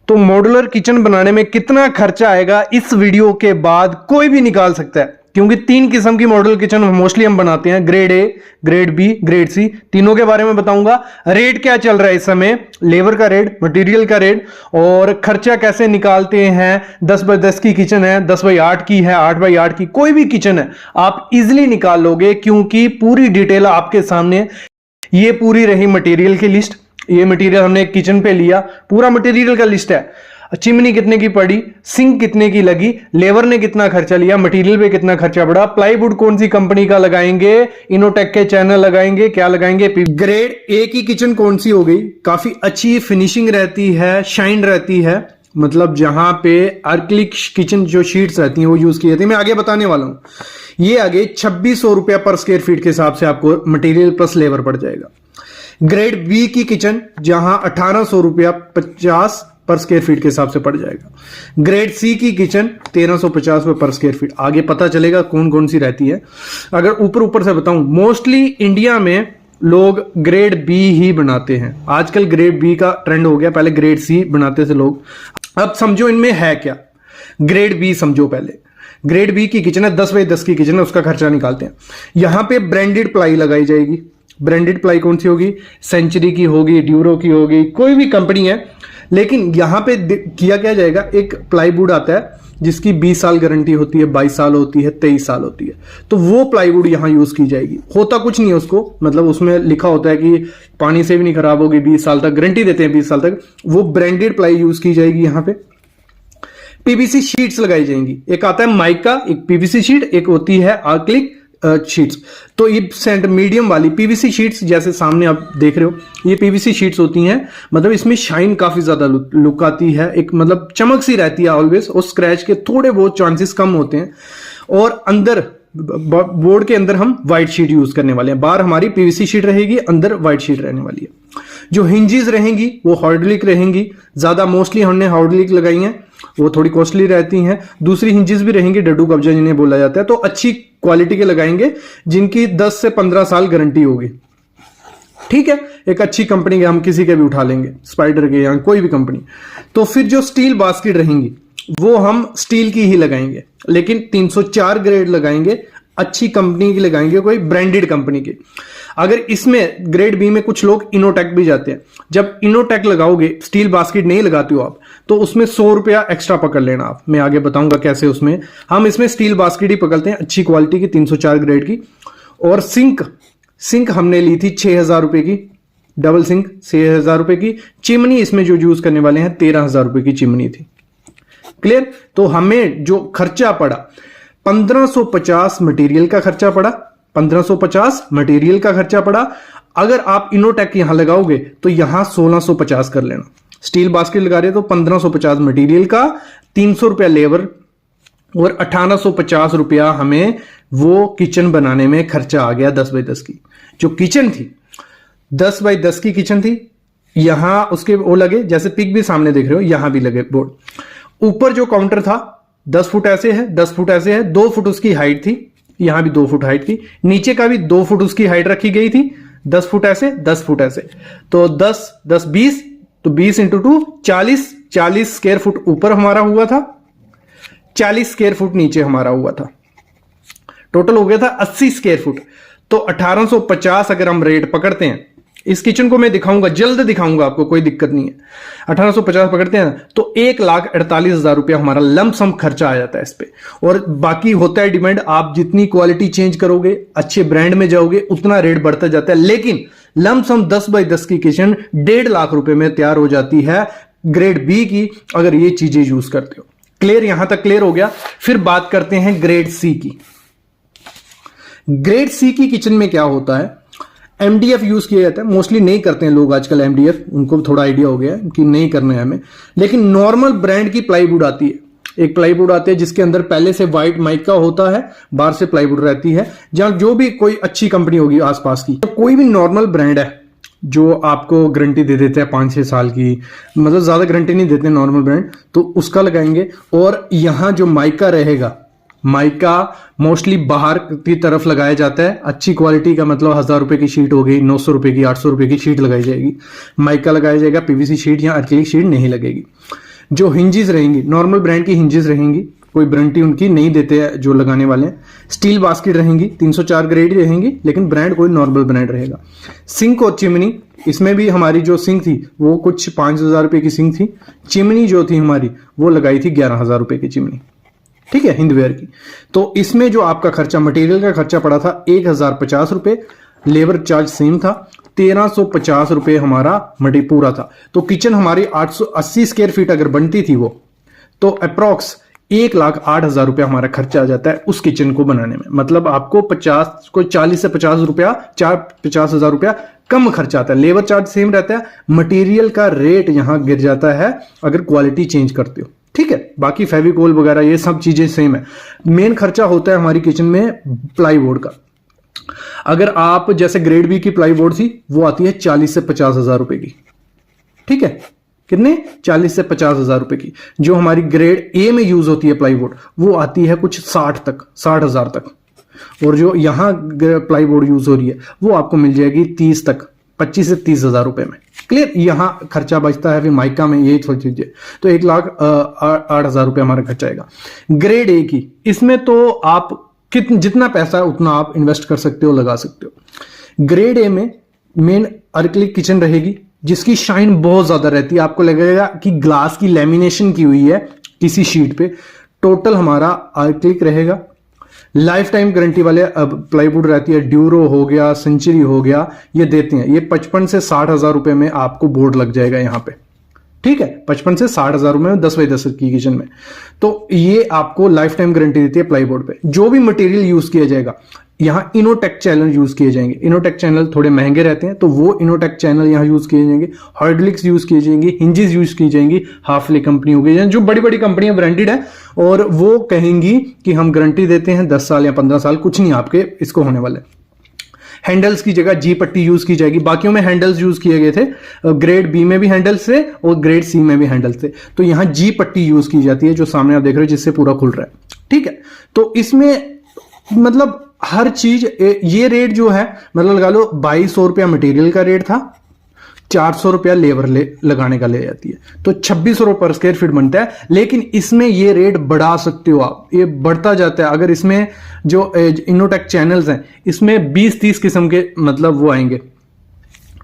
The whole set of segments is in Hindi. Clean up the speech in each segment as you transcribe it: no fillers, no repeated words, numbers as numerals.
तो मॉड्यूलर किचन बनाने में कितना खर्चा आएगा इस वीडियो के बाद कोई भी निकाल सकता है, क्योंकि तीन किस्म की मॉड्यूलर किचन मोस्टली हम बनाते हैं, grade A, grade B, grade C. तीनों के बारे में बताऊंगा। रेट क्या चल रहा है इस समय, लेबर का रेट, मटेरियल का रेट, और खर्चा कैसे निकालते हैं। 10x10 की किचन है, 10x8 की है, 8x8 की, कोई भी किचन है आप इजिली निकाल लोगे, क्योंकि पूरी डिटेल आपके सामने। ये पूरी रही मटेरियल की लिस्ट। ये मटेरियल हमने एक किचन पे लिया, पूरा मटेरियल का लिस्ट है। चिमनी कितने की पड़ी, सिंक कितने की लगी, लेबर ने कितना खर्चा लिया, मटेरियल पे कितना खर्चा पड़ा, प्लाईवुड कौन सी कंपनी का लगाएंगे, इनोटेक के चैनल लगाएंगे, क्या लगाएंगे, ग्रेड ए की किचन कौन सी हो गई, काफी अच्छी फिनिशिंग रहती है, शाइन रहती है, मतलब जहां पे आर्कलिक किचन जो शीट्स रहती हैं वो यूज की जाती है। मैं आगे बताने वाला हूं। ये आगे 2600 रुपया पर स्क्वायर फीट के हिसाब से आपको मटेरियल प्लस लेबर पड़ जाएगा। ग्रेड बी की किचन जहां 1800 रुपया 50 पर स्क्वायर फीट के हिसाब से पड़ जाएगा। ग्रेड सी की किचन 1350 रुपए पर स्क्वायर फीट। आगे पता चलेगा कौन कौन सी रहती है। अगर ऊपर ऊपर से बताऊं, मोस्टली इंडिया में लोग ग्रेड बी ही बनाते हैं। आजकल ग्रेड बी का ट्रेंड हो गया, पहले ग्रेड सी बनाते थे लोग। अब समझो इनमें है क्या। ग्रेड बी समझो पहले। ग्रेड बी की किचन है, 10x10 की किचन है, उसका खर्चा निकालते हैं। यहां पे ब्रांडेड प्लाई लगाई जाएगी। ब्रांडेड प्लाई कौन सी होगी, सेंचुरी की होगी, ड्यूरो की होगी, कोई भी कंपनी है। लेकिन यहां पे किया क्या जाएगा, एक प्लाईवुड आता है जिसकी 20 साल गारंटी होती है, 22 साल होती है, 23 साल होती है, तो वो प्लाईवुड यहां यूज की जाएगी। होता कुछ नहीं है उसको, मतलब उसमें लिखा होता है कि पानी से भी नहीं खराब होगी, 20 साल तक गारंटी देते हैं, 20 साल तक। वो ब्रांडेड प्लाई यूज की जाएगी। यहां पे पीवीसी शीट्स लगाई जाएंगी। एक आता है माइका, एक पीवीसी शीट, एक होती है आर्कलिक शीट्स। तो ये सेंटर मीडियम वाली पीवीसी शीट्स, जैसे सामने आप देख रहे हो, ये पीवीसी शीट्स होती हैं। मतलब इसमें शाइन काफी ज्यादा लुक आती है, एक मतलब चमक सी रहती है ऑलवेज, और स्क्रैच के थोड़े बहुत चांसेस कम होते हैं। और अंदर बोर्ड के अंदर हम व्हाइट शीट यूज करने वाले हैं। बाहर हमारी पीवीसी शीट रहेगी, अंदर व्हाइट शीट रहने वाली है। जो हिंजेस रहेंगी वो हाइड्रोलिक रहेंगी। ज्यादा मोस्टली हमने हाइड्रोलिक लगाई हैं, वो थोड़ी कॉस्टली रहती हैं। दूसरी हिंजेस भी रहेंगी, डड्डू कब्जा जिन्हें बोला जाता है। तो अच्छी क्वालिटी के लगाएंगे जिनकी 10 से 15 साल गारंटी होगी। ठीक है, एक अच्छी कंपनी के हम किसी के भी उठा लेंगे, स्पाइडर के या कोई भी कंपनी। तो फिर जो स्टील बास्केट रहेंगी वो हम स्टील की ही लगाएंगे, लेकिन 304 ग्रेड लगाएंगे, अच्छी कंपनी की लगाएंगे, कोई ब्रांडेड कंपनी की। अगर इसमें ग्रेड बी में कुछ लोग इनोटेक भी जाते हैं। जब इनोटेक लगाओगे, स्टील बास्केट नहीं लगाते हो आप, तो उसमें 100 रुपया एक्स्ट्रा पकड़ लेना आप। मैं आगे बताऊंगा कैसे। उसमें हम इसमें स्टील बास्केट ही पकड़ते हैं, अच्छी क्वालिटी की, 304 ग्रेड की। और सिंक हमने ली थी 6000 रुपए की, डबल सिंक 6000 रुपए की। चिमनी इसमें जो यूज करने वाले हैं 13000 रुपए की चिमनी थी। क्लियर। तो हमें जो खर्चा पड़ा, 1550 मटेरियल का खर्चा पड़ा, 1550 मटेरियल का खर्चा पड़ा। अगर आप इनोटेक यहां लगाओगे तो यहां 1650 कर लेना। स्टील बास्केट लगा रहे हो तो 1550 मटेरियल का, 300 रुपया लेबर, और 1850 रुपया हमें वो किचन बनाने में खर्चा आ गया। 10x10 की जो किचन थी, 10x10 की किचन थी। यहां उसके वो लगे, जैसे पिक भी सामने देख रहे हो, यहां भी लगे बोर्ड। ऊपर जो काउंटर था 10 फुट ऐसे है, 10 फुट ऐसे है, 2 फुट उसकी हाइट थी। यहां भी 2 फुट हाइट थी। नीचे का भी 2 फुट उसकी हाइट रखी गई थी, 10 फुट ऐसे, 10 फुट ऐसे। तो 10 10 20, तो 20 इंटू 2 40 स्क्वायर फुट ऊपर हमारा हुआ था, 40 स्क्वायर फुट नीचे हमारा हुआ था। टोटल हो गया था 80 स्क्वायर फुट। तो 1850 अगर हम रेट पकड़ते हैं, इस किचन को मैं दिखाऊंगा, जल्द दिखाऊंगा आपको, कोई दिक्कत नहीं है। 1850 पकड़ते हैं तो 1,48,000 रुपया हमारा लमसम खर्चा आ जाता है इस पे। और बाकी होता है डिमांड, आप जितनी क्वालिटी चेंज करोगे, अच्छे ब्रांड में जाओगे, उतना रेट बढ़ता जाता है। लेकिन लमसम 10x10 की किचन 1.5 लाख रुपए में तैयार हो जाती है, ग्रेड बी की, अगर ये चीजें यूज करते हो। क्लियर, यहां तक क्लियर हो गया। फिर बात करते हैं ग्रेड सी की। ग्रेड सी की किचन में क्या होता है, एमडीएफ यूज किया जाता है। मोस्टली नहीं करते हैं लोग आजकल एमडीएफ, उनको थोड़ा आइडिया हो गया है कि नहीं करना है हमें। लेकिन नॉर्मल ब्रांड की प्लाईवुड आती है। एक प्लाईवुड आती है जिसके अंदर पहले से व्हाइट माइका होता है, बाहर से प्लाईवुड रहती है। जहां जो भी कोई अच्छी कंपनी होगी आसपास की, तो कोई भी नॉर्मल ब्रांड है जो आपको गारंटी दे देते हैं 5-6 साल की, मतलब ज्यादा गारंटी नहीं देते नॉर्मल ब्रांड, तो उसका लगाएंगे। और यहां जो माइका रहेगा, माइका मोस्टली बाहर की तरफ लगाया जाता है। अच्छी क्वालिटी का, मतलब 1000 रुपए की शीट हो गई, 900 रुपए की, 800 रुपए की शीट लगाई जाएगी, माइका लगाया जाएगा। पीवीसी शीट या एक्रिलिक शीट नहीं लगेगी। जो हिंजेस रहेंगी नॉर्मल ब्रांड की हिंजेस रहेंगी, कोई वारंटी उनकी नहीं देते हैं जो लगाने वाले हैं। स्टील बास्केट रहेंगी, 304 ग्रेड रहेंगी, लेकिन ब्रांड कोई नॉर्मल ब्रांड रहेगा। सिंक और चिमनी, इसमें भी हमारी जो सिंक थी वो कुछ 5,000 रुपए की सिंक थी। चिमनी जो थी हमारी वो लगाई थी 11,000 रुपए की चिमनी, ठीक है, हिंदवेयर की। तो इसमें जो आपका खर्चा, मटेरियल का खर्चा पड़ा था 1,050 रुपए, लेबर चार्ज सेम था, 1,350 रुपए हमारा मटेरियल पूरा था। तो किचन हमारी 880 स्क्वायर फीट अगर बनती थी वो, तो अप्रोक्स 1,08,000 रुपया हमारा खर्चा आ जाता है उस किचन को बनाने में। मतलब आपको 40 से 50 रुपया, 50,000 रुपया कम खर्चा आता है। लेबर चार्ज सेम रहता है, मटेरियल का रेट यहां गिर जाता है अगर क्वालिटी चेंज करते हो, ठीक है। बाकी फेविकोल वगैरह ये सब चीजें सेम है। मेन खर्चा होता है हमारी किचन में प्लाईवुड का। अगर आप जैसे ग्रेड बी की प्लाईवुड थी वो आती है 40 से 50,000 रुपए की, ठीक है। कितने? 40 से 50,000 रुपए की। जो हमारी ग्रेड ए में यूज होती है प्लाईवुड वो आती है कुछ 60,000 तक। और जो यहां प्लाईवुड यूज हो रही है वो आपको मिल जाएगी 30 तक, 25 से 30,000 रुपए में। क्लियर? यहां खर्चा बचता है फिर माइका में, यही थोड़ी चीजें। तो 1,08,000 रुपए हमारा खर्चा आएगा। ग्रेड ए की, इसमें तो आप जितना पैसा है उतना आप इन्वेस्ट कर सकते हो, लगा सकते हो। ग्रेड ए में मेन अर्कलिक किचन रहेगी जिसकी शाइन बहुत ज्यादा रहती है। आपको लगेगा कि ग्लास की लेमिनेशन की हुई है किसी शीट पे। टोटल हमारा अर्कलिक रहेगा। लाइफ टाइम गारंटी वाले प्लाईवुड रहती है, ड्यूरो हो गया, सेंचुरी हो गया, ये देते हैं। ये 55 से 60,000 रुपए में आपको बोर्ड लग जाएगा यहाँ पे, ठीक है। 55 से 60,000 रुपए में 10 बाई 10 की किचन में। तो ये आपको लाइफ टाइम गारंटी देती है प्लाईवुड पे। जो भी मटेरियल यूज किया जाएगा, यहां इनोटेक चैनल यूज किए जाएंगे। इनोटेक चैनल थोड़े महंगे रहते हैं तो वो इनोटेक चैनल यहां यूज किए जाएंगे। हाइड्रोलिक्स यूज किए जाएंगे, हिंजेस यूज की जाएंगी, हाफले कंपनी हो गई, जो बड़ी बड़ी कंपनियां ब्रांडेड है और वो कहेंगी कि हम गारंटी देते हैं 10 साल या 15 साल, कुछ नहीं आपके इसको होने वाले। हैंडल्स की जगह जी पट्टी यूज की जाएगी। बाकियों में हैंडल्स यूज किए गए थे, ग्रेड बी में भी हैंडल्स थे और ग्रेड सी में भी हैंडल्स थे। तो यहां जी पट्टी यूज की जाती है जो सामने आप देख रहे हो, जिससे पूरा खुल रहा है, ठीक है। तो इसमें मतलब हर चीज, ये रेट जो है मतलब लगा लो 2,200 रुपया मटेरियल का रेट था, 400 रुपया लेबर लगाने का ले जाती है, तो 2,600 रुपये पर स्क्वायर फीट बनता है। लेकिन इसमें ये रेट बढ़ा सकते हो आप, ये बढ़ता जाता है। अगर इसमें जो इनोटेक चैनल्स हैं इसमें 20-30 किस्म के मतलब वो आएंगे,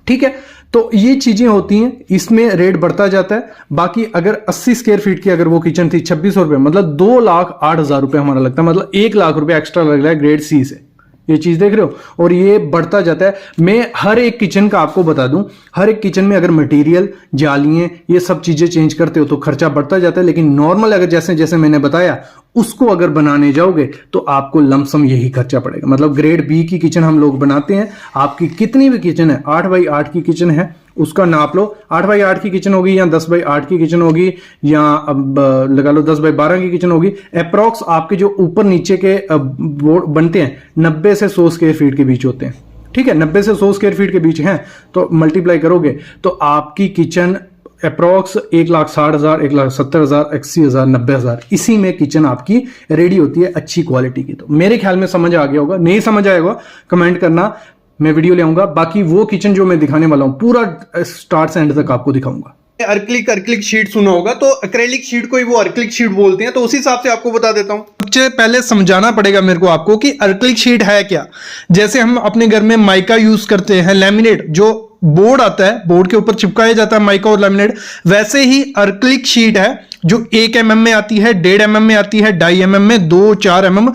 ठीक है। तो ये चीजें होती हैं, इसमें रेट बढ़ता जाता है। बाकी अगर 80 स्क्वायर फीट की अगर वो किचन थी 2,600 रुपये, मतलब 2,08,000 रुपये हमारा लगता है, मतलब 1,00,000 रुपये एक्स्ट्रा लग रहा है ग्रेड सी से। ये चीज देख रहे हो, और ये बढ़ता जाता है। मैं हर एक किचन का आपको बता दूं, हर एक किचन में अगर मटेरियल, जालियां, ये सब चीजें चेंज करते हो तो खर्चा बढ़ता जाता है। लेकिन नॉर्मल अगर जैसे जैसे मैंने बताया उसको अगर बनाने जाओगे तो आपको लमसम यही खर्चा पड़ेगा। मतलब ग्रेड बी की किचन हम लोग बनाते हैं, आपकी कितनी भी किचन है, 8 बाई 8 की किचन है, उसका नाप लो। 8 बाई 8 की किचन होगी या 10 बाई 8 की किचन होगी या अब लगा लो 10 बाई 12 की किचन होगी, अप्रॉक्स आपके जो ऊपर नीचे के बोर्ड बनते हैं 90 से 100 स्क्वायर फीट के बीच होते हैं, ठीक है। 90 से 100 स्क्वायर फीट के बीच हैं तो मल्टीप्लाई करोगे तो आपकी किचन अप्रॉक्स 1,60,000, 1,70,000, 80,000, 90,000, इसी में किचन आपकी रेडी होती है अच्छी क्वालिटी की। तो मेरे ख्याल में समझ आ गया होगा। नहीं समझ आएगा कमेंट करना, मैं वीडियो ले आऊंगा। बाकी वो किचन जो मैं दिखाने वाला हूं पूरा स्टार्ट से एंड तक आपको दिखाऊंगा। अर्कलिक शीट सुना होगा, तो एक्रेलिक शीट को ही वो अर्कलिक शीट बोलते हैं, तो उसी हिसाब से आपको बता देता हूं। सबसे पहले समझाना पड़ेगा मेरे को आपको कि अर्कलिक शीट है क्या। जैसे हम अपने घर में माइका यूज करते हैं, लैमिनेट जो बोर्ड आता है, बोर्ड के ऊपर चिपकाया जाता है माइका और लैमिनेट, वैसे ही अर्कलिक शीट है जो 1 mm में आती है, 1.5 mm में आती है, 2.5 mm में, 2-4 mm,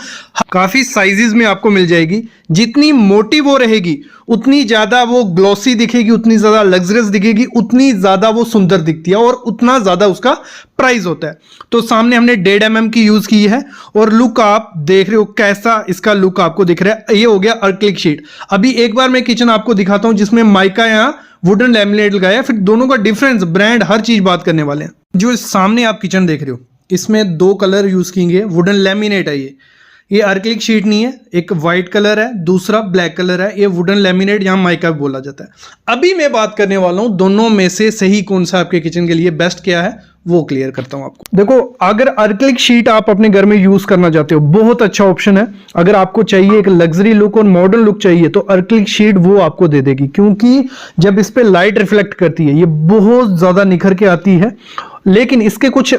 काफी साइजेस में आपको मिल जाएगी। जितनी मोटी वो रहेगी उतनी ज्यादा वो ग्लॉसी दिखेगी, उतनी ज्यादा लग्जरियस दिखेगी, उतनी ज्यादा वो सुंदर दिखती है और उतना ज्यादा उसका प्राइस होता है। तो सामने हमने 1.5 mm की यूज की है और लुक आप देख रहे हो कैसा इसका लुक आपको दिख रहा है। ये हो गया अर्कलिक शीट। अभी एक बार मैं किचन आपको दिखाता हूं जिसमें माइका या वुडन लैमिनेट लगाया, फिर दोनों का डिफरेंस, ब्रांड, हर चीज बात करने वाले हैं। जो सामने आप किचन देख रहे हो इसमें 2 कलर यूज किए, वुडन लैमिनेट है ये अर्कलिक शीट नहीं है। एक वाइट कलर है, दूसरा ब्लैक कलर है। ये वुडन लैमिनेट यहाँ माइका भी बोला जाता है। अभी मैं बात करने वाला हूं दोनों में से सही कौन सा आपके किचन के लिए बेस्ट क्या है वो क्लियर करता हूं आपको। देखो, अगर अर्कलिक शीट आप अपने घर में यूज करना चाहते हो, बहुत अच्छा ऑप्शन है। अगर आपको चाहिए एक लग्जरी लुक और मॉडर्न लुक चाहिए तो अर्कलिक शीट वो आपको दे देगी, क्योंकि जब इस पे लाइट रिफ्लेक्ट करती है ये बहुत ज्यादा निखर के आती है। लेकिन इसके कुछ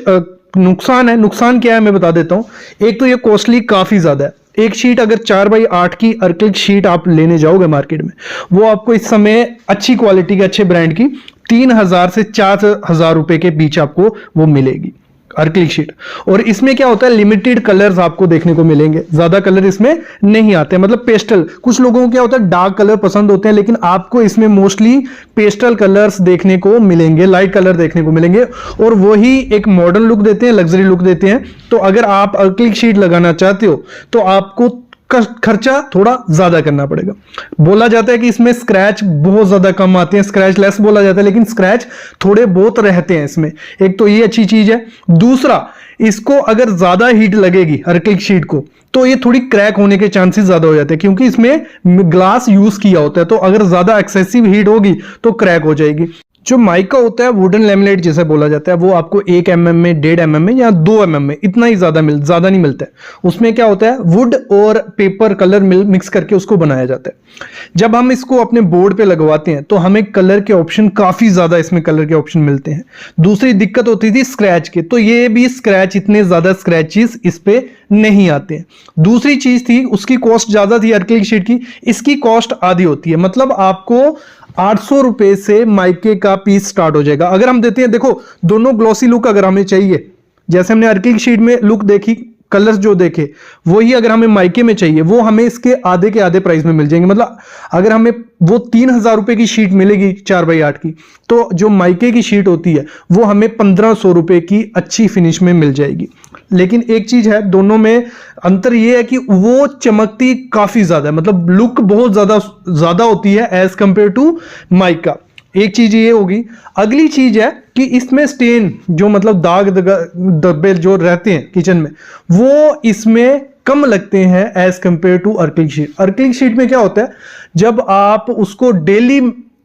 नुकसान है। नुकसान क्या है मैं बता देता हूं। एक तो ये कॉस्टली काफी ज्यादा है। एक शीट अगर 4x8 की अर्कलिक शीट आप लेने जाओगे मार्केट में, वो आपको इस समय अच्छी क्वालिटी के अच्छे ब्रांड की 3000 से 4000 रुपए के बीच आपको वो मिलेगी अर्कलिक शीट। और इसमें क्या होता है, लिमिटेड कलर्स आपको देखने को मिलेंगे, ज्यादा कलर इसमें नहीं आते। मतलब पेस्टल, कुछ लोगों को क्या होता है डार्क कलर पसंद होते हैं, लेकिन आपको इसमें मोस्टली पेस्टल कलर्स देखने को मिलेंगे, लाइट कलर देखने को मिलेंगे, और वही एक मॉडर्न लुक देते हैं, लग्जरी लुक देते हैं। तो अगर आप अर्कलिक शीट लगाना चाहते हो तो आपको खर्चा थोड़ा ज्यादा करना पड़ेगा। बोला जाता है कि इसमें स्क्रैच बहुत ज्यादा कम आते हैं, स्क्रैच लेस बोला जाता है, लेकिन स्क्रैच थोड़े बहुत रहते हैं इसमें। एक तो ये अच्छी चीज है। दूसरा, इसको अगर ज्यादा हीट लगेगी अर्कलिक शीट को तो ये थोड़ी क्रैक होने के चांसेस ज्यादा हो जाते हैं, क्योंकि इसमें ग्लास यूज किया होता है। तो अगर ज्यादा एक्सेसिव हीट होगी तो क्रैक हो जाएगी। जो माइका होता है वुडन लैमिनेट जिसे बोला जाता है, वो आपको 1 mm में, 1.5 mm में या 2 mm में, इतना ही ज्यादा नहीं मिलता है। उसमें क्या होता है, वुड और पेपर कलर मिक्स करके उसको बनाया जाता है। जब हम इसको अपने बोर्ड पे लगवाते हैं तो हमें कलर के ऑप्शन काफी ज्यादा इसमें कलर के ऑप्शन मिलते हैं। दूसरी दिक्कत होती थी स्क्रैच के, तो ये भी स्क्रैच, इतने ज्यादा स्क्रैचेस इस पे नहीं आते हैं। दूसरी चीज थी, उसकी कॉस्ट ज्यादा थी अर्कलिक शीट की, इसकी कॉस्ट आधी होती है। मतलब आपको 800 रुपए से माइके का पीस स्टार्ट हो जाएगा। अगर हम देते हैं, देखो दोनों ग्लॉसी लुक अगर हमें चाहिए, जैसे हमने अर्कलिक शीट में लुक देखी, कलर्स जो देखे, वही अगर हमें माइके में चाहिए, वो हमें इसके आधे के आधे प्राइस में मिल जाएंगे। मतलब अगर हमें वो 3000 रुपए की शीट मिलेगी 4x8 की, तो जो माइके की शीट होती है वो हमें 1500 रुपए की अच्छी फिनिश में मिल जाएगी। लेकिन एक चीज है, दोनों में अंतर ये है कि वो चमकती काफी ज्यादा है, मतलब लुक बहुत ज्यादा होती है एज कंपेयर टू माइका। एक चीज ये होगी। अगली चीज है कि इसमें स्टेन, जो मतलब दाग धब्बे जो रहते हैं किचन में, वो इसमें कम लगते हैं as compare to acrylic sheet. Acrylic sheet में क्या होता है, जब आप उसको डेली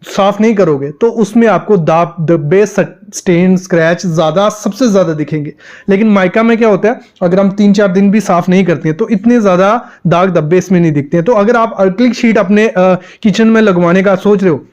साफ नहीं करोगे तो उसमें आपको दाग धब्बे, स्टेन, स्क्रैच सबसे ज्यादा दिखेंगे। लेकिन माइका में क्या होता है, अगर हम 3-4 दिन भी साफ नहीं करते हैं तो इतने ज्यादा दाग धब्बे इसमें नहीं दिखते हैं। तो अगर आप अर्कलिक शीट अपने किचन में लगवाने का सोच रहे हो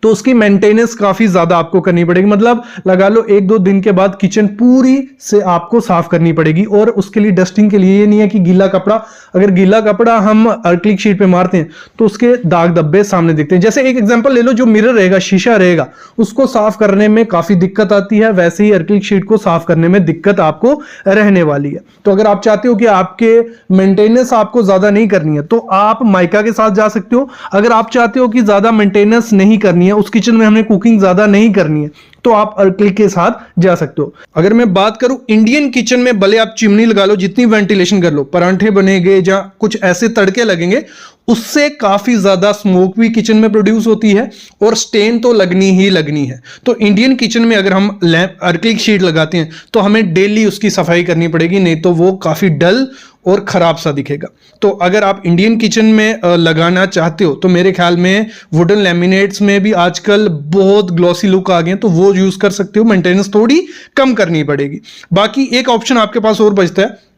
तो उसकी मेंटेनेंस काफी ज्यादा आपको करनी पड़ेगी। मतलब लगा लो 1-2 दिन के बाद किचन पूरी से आपको साफ करनी पड़ेगी। और उसके लिए डस्टिंग के लिए ये नहीं है कि गीला कपड़ा, अगर गीला कपड़ा हम अर्कलिक शीट पे मारते हैं तो उसके दाग धब्बे सामने दिखते हैं। जैसे एक एग्जांपल ले लो, जो मिरर रहेगा, शीशा रहेगा, उसको साफ करने में काफी दिक्कत आती है, वैसे ही अर्कलिक शीट को साफ करने में दिक्कत आपको रहने वाली है। तो अगर आप चाहते हो कि आपके मेंटेनेंस आपको ज्यादा नहीं करनी है तो आप माइका के साथ जा सकते हो। अगर आप चाहते हो कि ज्यादा मेंटेनेंस नहीं करनी है, उस किचन में हमें कुकिंग ज्यादा नहीं करनी है, तो आप अर्कलिक के साथ जा सकते हो। अगर मैं बात करूं इंडियन किचन में, भले आप चिमनी लगा लो, जितनी वेंटिलेशन कर लो, परांठे बनेंगे या कुछ ऐसे तड़के लगेंगे, उससे काफी ज्यादा स्मोक भी किचन में प्रोड्यूस होती है और स्टेन तो लगनी ही लगनी है। तो इंडियन किचन में अगर हम अर्कलिक शीट लगाते हैं तो हमें डेली उसकी सफाई करनी पड़ेगी, नहीं तो वो काफी डल और खराब सा दिखेगा। तो अगर आप इंडियन किचन में लगाना चाहते हो तो मेरे ख्याल में वुडन लैमिनेट्स में भी आजकल बहुत ग्लॉसी लुक आ गए हैं, तो वो यूज कर सकते हो। मेंटेनेंस थोड़ी कम करनी पड़ेगी। बाकी एक ऑप्शन आपके पास और बचता है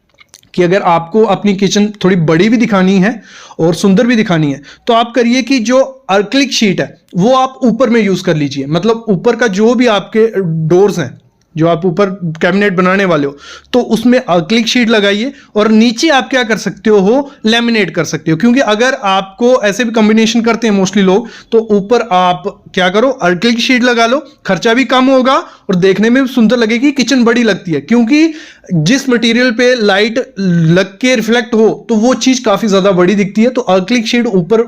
कि अगर आपको अपनी किचन थोड़ी बड़ी भी दिखानी है और सुंदर भी दिखानी है तो आप करिए कि जो अर्कलिक शीट है वो आप ऊपर में यूज कर लीजिए। मतलब ऊपर का जो भी आपके डोर्स हैं, जो आप ऊपर कैबिनेट बनाने वाले हो, तो उसमें अर्कलिक शीट लगाइए और नीचे आप क्या कर सकते हो, लैमिनेट कर सकते हो। क्योंकि अगर आपको ऐसे भी कॉम्बिनेशन करते हैं मोस्टली लोग, तो ऊपर आप क्या करो, अर्कलिक शीट लगा लो, खर्चा भी कम होगा और देखने में भी सुंदर लगेगी, किचन बड़ी लगती है। क्योंकि जिस मटेरियल पे लाइट लग के रिफ्लेक्ट हो तो वो चीज काफी ज्यादा बड़ी दिखती है। तो अर्कलिक शीट ऊपर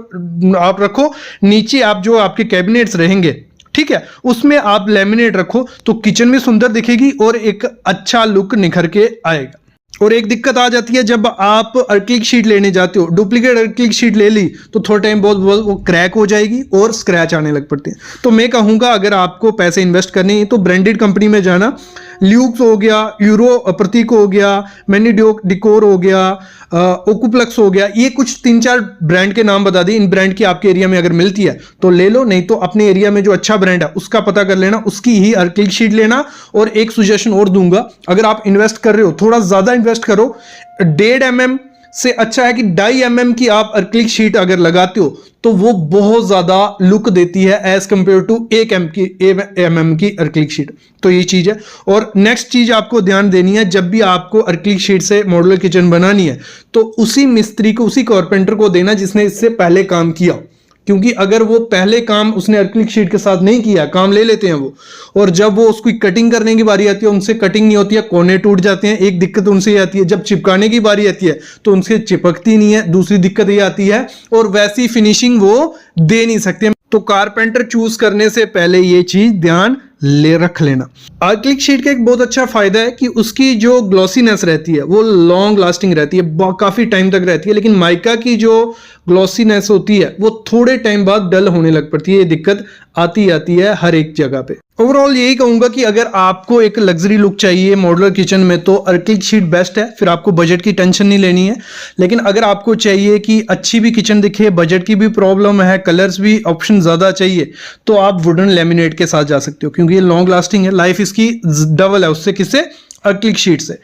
आप रखो, नीचे आप जो आपके कैबिनेट्स रहेंगे, ठीक है, उसमें आप लैमिनेट रखो तो किचन भी सुंदर दिखेगी और एक अच्छा लुक निखर के आएगा। और एक दिक्कत आ जाती है, जब आप अर्कलिक शीट लेने जाते हो, डुप्लीकेट अर्कलिक शीट ले ली तो थोड़ा टाइम बहुत वो क्रैक हो जाएगी और स्क्रैच आने लग पड़ते हैं। तो मैं कहूँगा अगर आपको पैसे इन्वेस्ट करने हैं तो ब्रांडेड कंपनी में जाना। ल्यूक्स हो गया, यूरो प्रतीक हो गया, मैनी डिकोर हो गया, ओकुप्लेक्स हो गया, ये कुछ 3-4 ब्रांड के नाम बता दिए। इन ब्रांड की आपके एरिया में अगर मिलती है तो ले लो, नहीं तो अपने एरिया में जो अच्छा ब्रांड है उसका पता कर लेना, उसकी ही अर्कलिक शीट लेना। और एक सजेशन और दूंगा, अगर आप इन्वेस्ट कर रहे हो, थोड़ा ज्यादा इन्वेस्ट करो, 1.5 mm से अच्छा है कि 2.5 mm की आप एक्रिलिक शीट अगर लगाते हो तो वो बहुत ज्यादा लुक देती है एज कंपेयर टू 1 mm की एक्रिलिक शीट। तो ये चीज है। और नेक्स्ट चीज आपको ध्यान देनी है, जब भी आपको एक्रिलिक शीट से मॉड्यूलर किचन बनानी है तो उसी मिस्त्री को, उसी कारपेंटर को देना जिसने इससे पहले काम किया। क्योंकि अगर वो पहले काम उसने एक्रिलिक शीट के साथ नहीं किया, काम ले लेते हैं वो, और जब वो उसकी कटिंग करने की बारी आती है उनसे कटिंग नहीं होती है, कोने टूट जाते हैं। एक दिक्कत उनसे ये आती है, जब चिपकाने की बारी आती है तो उनसे चिपकती नहीं है। दूसरी दिक्कत ये आती है, और वैसी फिनिशिंग वो दे नहीं सकते। तो कारपेंटर चूज करने से पहले ये चीज ध्यान रख लेना। एक्रिलिक शीट का एक बहुत अच्छा फायदा है कि उसकी जो ग्लॉसीनेस रहती है वो लॉन्ग लास्टिंग रहती है, काफी टाइम तक रहती है। लेकिन माइका की जो ग्लॉसीनेस होती है वो थोड़े टाइम बाद डल होने लग पड़ती है। ये दिक्कत आती है हर एक जगह पे। ओवरऑल यही कहूंगा कि अगर आपको एक लग्जरी लुक चाहिए मॉड्यूलर किचन में तो एक्रिलिक शीट बेस्ट है, फिर आपको बजट की टेंशन नहीं लेनी है। लेकिन अगर आपको चाहिए कि अच्छी भी किचन दिखे, बजट की भी प्रॉब्लम है, कलर्स भी ऑप्शन ज्यादा चाहिए, तो आप वुडन लेमिनेट के साथ जा सकते हो, क्योंकि ये लॉन्ग लास्टिंग है, लाइफ इसकी डबल है उससे, किससे, एक्रिलिक शीट से।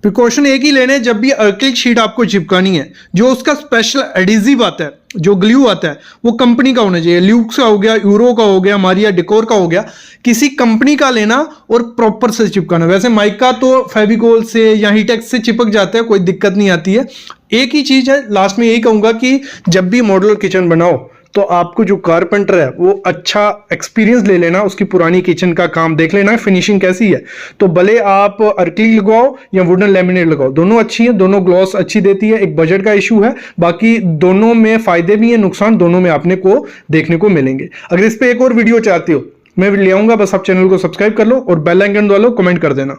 प्रिकॉशन एक ही लेने, जब भी एक्रिलिक शीट आपको चिपकानी है, जो उसका स्पेशल एडिजिव आता है, जो ग्लू आता है, वो कंपनी का होना चाहिए। ल्यूक्स का हो गया, यूरो का हो गया, मारिया डेकोर का हो गया, किसी कंपनी का लेना और प्रॉपर से चिपकाना। वैसे माइका तो फेविकोल से या हीटेक्स से चिपक जाता है, कोई दिक्कत नहीं आती है। एक ही चीज है, लास्ट में यही कहूंगा कि जब भी मॉड्यूलर किचन बनाओ तो आपको जो कारपेंटर है वो अच्छा एक्सपीरियंस ले लेना, उसकी पुरानी किचन का काम देख लेना फिनिशिंग कैसी है। तो भले आप एक्रिलिक लगाओ या वुडन लेमिनेट लगाओ, दोनों अच्छी हैं, दोनों ग्लॉस अच्छी देती है। एक बजट का इशू है, बाकी दोनों में फायदे भी हैं, नुकसान दोनों में आपने को देखने को मिलेंगे। अगर इस पे एक और वीडियो चाहते हो मैं ले आऊंगा, बस आप चैनल को सब्सक्राइब कर लो और बेल आइकन दबा लो, कमेंट कर देना।